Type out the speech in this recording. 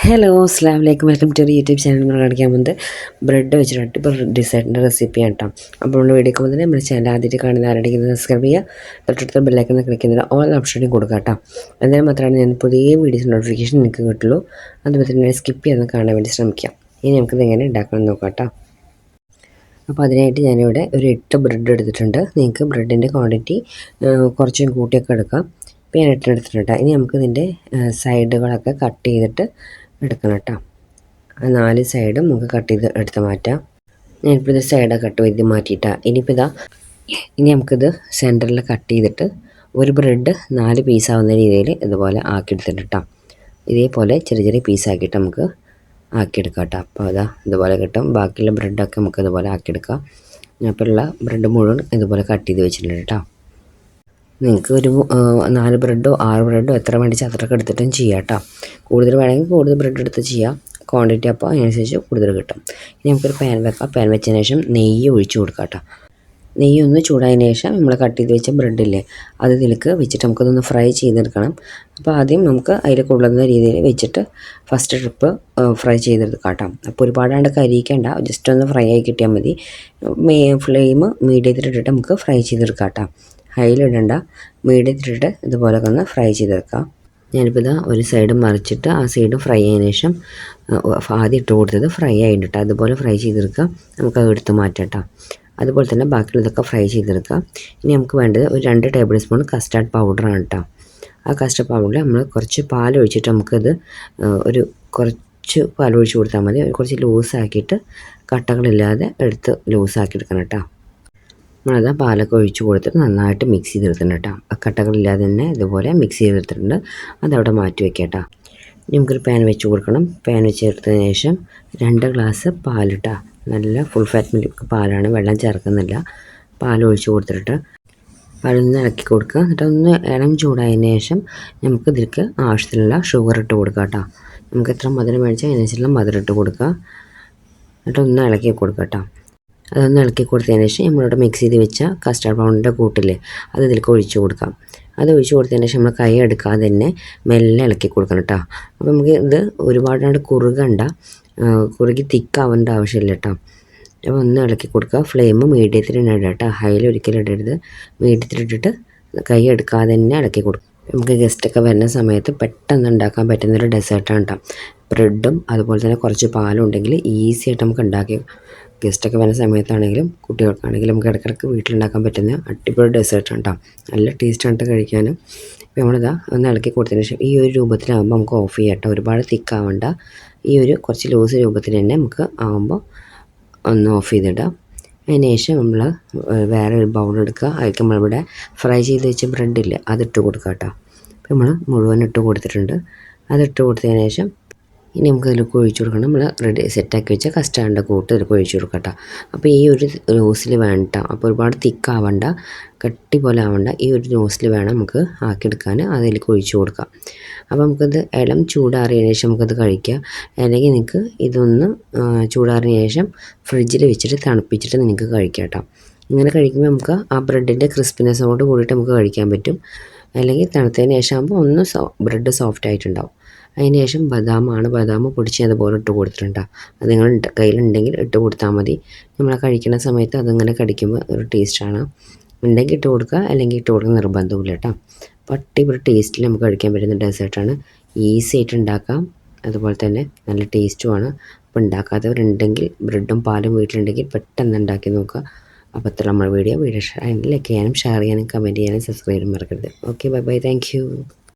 Hello അസ്സലാമു അലൈക്കും welcome to YouTube channel. നമ്മൾ കാണിക്കാൻ പോകുന്നത് ബ്രെഡ് വെച്ചിട്ട് ഇപ്പോൾ ഡിസൈഡിൻ്റെ റെസിപ്പിയാണ് കേട്ടോ. അപ്പോൾ നമ്മൾ വീഡിയോക്ക് പോകുന്നത് നമ്മുടെ ചാനൽ ആദ്യമായിട്ട് കാണുന്ന ആരടിക്കുന്നത് സബ്സ്ക്രൈബ് ചെയ്യുക, തൊട്ടടുത്ത ബെല്ലൈക്കൺ ക്ലിക്ക് ഓൾ ഓപ്ഷനും കൊടുക്കുക കേട്ടോ. എന്നാൽ മാത്രമാണ് ഞാൻ പുതിയ വീഡിയോസ് നോട്ടിഫിക്കേഷൻ നിങ്ങൾക്ക് കിട്ടുള്ളൂ. അതുപോലെ തന്നെ സ്കിപ്പ് ചെയ്യാതെ കാണാൻ വേണ്ടി ശ്രമിക്കാം. ഇനി നമുക്കിത് എങ്ങനെ ഉണ്ടാക്കണമെന്ന് നോക്കാം കേട്ടോ. അപ്പോൾ അതിനായിട്ട് ഞാനിവിടെ ഒരു 8 ബ്രെഡ് എടുത്തിട്ടുണ്ട്. നിങ്ങൾക്ക് ബ്രെഡിൻ്റെ ക്വാണ്ടിറ്റി കുറച്ചും കൂട്ടിയൊക്കെ എടുക്കാം. ഇപ്പോൾ ഞാൻ 8 എടുത്തിട്ടുണ്ട്. ഇനി നമുക്കിതിൻ്റെ സൈഡുകളൊക്കെ കട്ട് ചെയ്തിട്ട് എടുക്കണം കേട്ടോ. ആ 4 സൈഡും നമുക്ക് കട്ട് ചെയ്ത് എടുത്ത് മാറ്റാം. ഞാനിപ്പോൾ ഇത് സൈഡൊക്കെ കട്ട് ചെയ്ത് മാറ്റിയിട്ടാണ്. ഇനി നമുക്കിത് സെൻറ്ററിൽ കട്ട് ചെയ്തിട്ട് ഒരു ബ്രെഡ് 4 പീസാവുന്ന രീതിയിൽ ഇതുപോലെ ആക്കിയെടുത്തിട്ട് കേട്ടോ. ഇതേപോലെ ചെറിയ ചെറിയ പീസാക്കിയിട്ട് നമുക്ക് ആക്കിയെടുക്കാം കേട്ടോ. അപ്പോൾ അതാ ഇതുപോലെ കിട്ടും. ബാക്കിയുള്ള ബ്രെഡൊക്കെ നമുക്ക് ഇതുപോലെ ആക്കിയെടുക്കാം. അപ്പോൾ ഉള്ള ബ്രെഡ് മുഴുവൻ ഇതുപോലെ കട്ട് ചെയ്ത് വെച്ചിട്ടുണ്ട് കേട്ടോ. നിങ്ങൾക്ക് ഒരു 4 ബ്രെഡോ 6 ബ്രെഡോ എത്ര വേണ്ടിച്ചാൽ അത്രയൊക്കെ എടുത്തിട്ടും ചെയ്യാം കേട്ടോ. കൂടുതൽ വേണമെങ്കിൽ കൂടുതൽ ബ്രെഡ് എടുത്ത് ചെയ്യാം. ക്വാണ്ടിറ്റി അപ്പോൾ അതിനനുസരിച്ച് കൂടുതൽ കിട്ടും. ഇനി നമുക്കൊരു പാൻ വെക്കാം. പാൻ വെച്ചതിന് ശേഷം നെയ്യ് ഒഴിച്ച് കൊടുക്കാം കേട്ടോ. നെയ്യ് ഒന്ന് ചൂടായതിന് ശേഷം നമ്മൾ കട്ട് ചെയ്ത് വെച്ച ബ്രെഡില്ലേ അത് ഇതിലേക്ക് വെച്ചിട്ട് നമുക്കതൊന്ന് ഫ്രൈ ചെയ്തെടുക്കണം. അപ്പോൾ ആദ്യം നമുക്ക് അതിൽ കൊള്ളുന്ന രീതിയിൽ വെച്ചിട്ട് ഫസ്റ്റ് ട്രിപ്പ് ഫ്രൈ ചെയ്തെടുക്കാം കേട്ടോ. അപ്പോൾ ഒരുപാടാണ്ട് കരിയിക്കേണ്ട, ജസ്റ്റ് ഒന്ന് ഫ്രൈ ആയി കിട്ടിയാൽ മതി. ഫ്ലെയിം മീഡിയത്തിലിട്ടിട്ട് നമുക്ക് ഫ്രൈ ചെയ്തെടുക്കാം കേട്ടോ. ഹൈയിലിടണ്ട, മീഡിയത്തിലിട്ട് ഇതുപോലെ ഒന്ന് ഫ്രൈ ചെയ്തെടുക്കാം. ഞാനിപ്പോൾ ഇതാ ഒരു സൈഡ് മറിച്ചിട്ട് ആ സൈഡ് ഫ്രൈ ആയതിനു ശേഷം ആദ്യം ഇട്ട് കൊടുത്തത് ഫ്രൈ ആയിട്ടിട്ട് അതുപോലെ ഫ്രൈ ചെയ്തെടുക്കുക. നമുക്കത് എടുത്ത് മാറ്റാം. അതുപോലെ തന്നെ ബാക്കിയുള്ളതൊക്കെ ഫ്രൈ ചെയ്തെടുക്കുക. ഇനി നമുക്ക് വേണ്ടത് ഒരു 2 ടേബിൾ സ്പൂൺ കസ്റ്റാർഡ് പൗഡറാണ് കേട്ടോ. ആ കസ്റ്റാർഡ് പൗഡറിൽ നമ്മൾ കുറച്ച് പാൽ ഒഴിച്ചിട്ട് നമുക്കത് കുറച്ച് പാൽ ഒഴിച്ച് കൊടുത്താൽ മതി. കുറച്ച് ലൂസാക്കിയിട്ട് കട്ടകളില്ലാതെ എടുത്ത് ലൂസാക്കി എടുക്കണം കേട്ടോ. നമ്മളത് പാലൊക്കെ ഒഴിച്ച് കൊടുത്തിട്ട് നന്നായിട്ട് മിക്സ് ചെയ്തെടുത്തിട്ടുണ്ട് കേട്ടോ. കട്ടകളില്ലാതെ തന്നെ ഇതുപോലെ മിക്സ് ചെയ്തെടുത്തിട്ടുണ്ട്. അതവിടെ മാറ്റി വയ്ക്കാം കേട്ടോ. നമുക്കൊരു പാൻ വെച്ച് കൊടുക്കണം. പാൻ വെച്ച് എടുത്തതിന് ശേഷം 2 ഗ്ലാസ് പാലിട്ടാ, നല്ല ഫുൾ ഫാറ്റ് മിൽക്ക് പാലാണ്, വെള്ളം ചേർക്കുന്നില്ല. പാൽ ഒഴിച്ച് കൊടുത്തിട്ട് പാലൊന്ന് ഇളക്കി കൊടുക്കുക. എന്നിട്ടൊന്ന് ഇളം ചൂടായതിന് ശേഷം നമുക്ക് ഇതിലേക്ക് ആവശ്യത്തിനുള്ള ഷുഗർ ഇട്ട് കൊടുക്കുക കേട്ടോ. നമുക്ക് എത്ര മധുരം മേടിച്ചാൽ അതിനനുസരിച്ചുള്ള മധുരം ഇട്ട് കൊടുക്കുക. എന്നിട്ടൊന്ന് ഇളക്കി കൊടുക്കുക കേട്ടോ. അതൊന്ന് ഇളക്കി കൊടുത്തതിന് ശേഷം നമ്മളിവിടെ മിക്സ് ചെയ്ത് വെച്ച കസ്റ്റാർഡ് പൗഡറിൻ്റെ കൂട്ടില്ലേ അത് ഇതിലേക്ക് ഒഴിച്ച് കൊടുക്കാം. അത് ഒഴിച്ച് കൊടുത്തതിന് ശേഷം നമ്മൾ കൈ എടുക്കാതെ തന്നെ മെല്ലെ ഇളക്കി കൊടുക്കണം കേട്ടോ. അപ്പോൾ നമുക്ക് ഇത് ഒരുപാട് കുറുകി തിക്കാവേണ്ട ആവശ്യമില്ല കേട്ടോ. അപ്പോൾ ഒന്ന് ഇളക്കി കൊടുക്കുക. ഫ്ലെയിം മീഡിയത്തിലിടാം കേട്ടോ. ഹൈയിൽ ഒരിക്കലും ഇടരുത്. മീഡിയത്തിലിട്ടിട്ട് കൈ എടുക്കാതെ തന്നെ ഇളക്കി കൊടുക്കും. നമുക്ക് ഗസ്റ്റൊക്കെ വരുന്ന സമയത്ത് പെട്ടെന്ന് ഉണ്ടാക്കാൻ പറ്റുന്നൊരു ഡെസേർട്ടാണ് കേട്ടോ. ബ്രെഡും അതുപോലെ തന്നെ കുറച്ച് പാലും ഉണ്ടെങ്കിൽ ഈസി ആയിട്ട് നമുക്ക് ഉണ്ടാക്കി ഗസ്റ്റൊക്കെ വരുന്ന സമയത്താണെങ്കിലും കുട്ടികൾക്കാണെങ്കിലും നമുക്ക് ഇടയ്ക്കിടയ്ക്ക് വീട്ടിലുണ്ടാക്കാൻ പറ്റുന്ന അടിപൊളി ഡെസേർട്ടാണ് കേട്ടോ. നല്ല ടേസ്റ്റാണ് കഴിക്കാനും. ഇപ്പോൾ നമ്മളിതാ ഒന്ന് ഇളക്കി കൊടുത്തതിന് ശേഷം ഈ ഒരു രൂപത്തിലാകുമ്പോൾ നമുക്ക് ഓഫ് ചെയ്യാം കേട്ടോ. ഒരുപാട് തിക്കാവണ്ട, ഈ ഒരു കുറച്ച് ലൂസ് രൂപത്തിൽ തന്നെ നമുക്ക് ആകുമ്പോൾ ഒന്ന് ഓഫ് ചെയ്തിടാം. അതിന് ശേഷം നമ്മൾ വേറെ ഒരു ബൗൾ എടുക്കുക. അതിലേക്ക് നമ്മളിവിടെ ഫ്രൈ ചെയ്ത് വെച്ച ബ്രെഡില്ലേ അതിട്ട് കൊടുക്കുക കേട്ടോ. അപ്പോൾ നമ്മൾ മുഴുവൻ ഇട്ട് കൊടുത്തിട്ടുണ്ട്. അതിട്ട് കൊടുത്തതിന് ശേഷം ഇനി നമുക്ക് ഇതിലേക്ക് ഒഴിച്ച് കൊടുക്കണം. നമ്മൾ റെഡി സെറ്റാക്കി വെച്ച കസ്റ്റാർഡിൻ്റെ കൂട്ട് ഇതിലേക്ക് ഒഴിച്ച് കൊടുക്കാം കേട്ടോ. അപ്പോൾ ഈ ഒരു ന്യൂസിൽ വേണ്ട, അപ്പോൾ ഒരുപാട് തിക്കാവണ്ട, കട്ടി പോലെ ആവണ്ട, ഈ ഒരു ന്യൂസിൽ വേണം നമുക്ക് ആക്കിയെടുക്കാൻ. അതിലേക്ക് ഒഴിച്ച് കൊടുക്കാം. അപ്പോൾ നമുക്കത് ഇളം ചൂടാറിയതിന് ശേഷം നമുക്കത് കഴിക്കാം. അല്ലെങ്കിൽ നിങ്ങൾക്ക് ഇതൊന്ന് ചൂടാറിയതിന് ശേഷം ഫ്രിഡ്ജിൽ വെച്ചിട്ട് തണുപ്പിച്ചിട്ട് നിങ്ങൾക്ക് കഴിക്കാം കേട്ടോ. ഇങ്ങനെ കഴിക്കുമ്പോൾ നമുക്ക് ആ ബ്രെഡിൻ്റെ ക്രിസ്പിനെസ്സോട് കൂടിയിട്ട് നമുക്ക് കഴിക്കാൻ പറ്റും. അല്ലെങ്കിൽ തണുത്തതിന് ശേഷം ആകുമ്പോൾ ഒന്ന് ബ്രെഡ് സോഫ്റ്റ് ആയിട്ടുണ്ടാവും. അതിന് ശേഷം ബദാം പൊടിച്ച് അതുപോലെ ഇട്ട് കൊടുത്തിട്ടുണ്ട്. അത് നിങ്ങൾ കയ്യിലുണ്ടെങ്കിൽ ഇട്ട് കൊടുത്താൽ മതി. നമ്മൾ കഴിക്കുന്ന സമയത്ത് അതിങ്ങനെ കടിക്കുമ്പോൾ ഒരു ടേസ്റ്റാണ്. ഉണ്ടെങ്കിൽ ഇട്ട് കൊടുക്കുക, അല്ലെങ്കിൽ ഇട്ട് കൊടുക്കുന്ന നിർബന്ധമില്ല കേട്ടോ. അപ്പോൾ അടിപൊളി ടേസ്റ്റിൽ നമുക്ക് കഴിക്കാൻ പറ്റുന്ന ഡെസേർട്ടാണ്. ഈസി ആയിട്ട് ഉണ്ടാക്കാം, അതുപോലെ തന്നെ നല്ല ടേസ്റ്റുമാണ്. അപ്പോൾ ഉണ്ടാക്കാത്തവരുണ്ടെങ്കിൽ ബ്രെഡും പാലും വീട്ടിലുണ്ടെങ്കിൽ പെട്ടെന്ന് ഉണ്ടാക്കി നോക്കുക. അപ്പോൾ അത്ര നമ്മുടെ വീഡിയോ ലൈക്ക് ചെയ്യാനും ഷെയർ ചെയ്യാനും കമൻറ്റ് ചെയ്യാനും സബ്സ്ക്രൈബ് ചെയ്യാനും മറക്കരുത്. Okay, bye bye, thank you.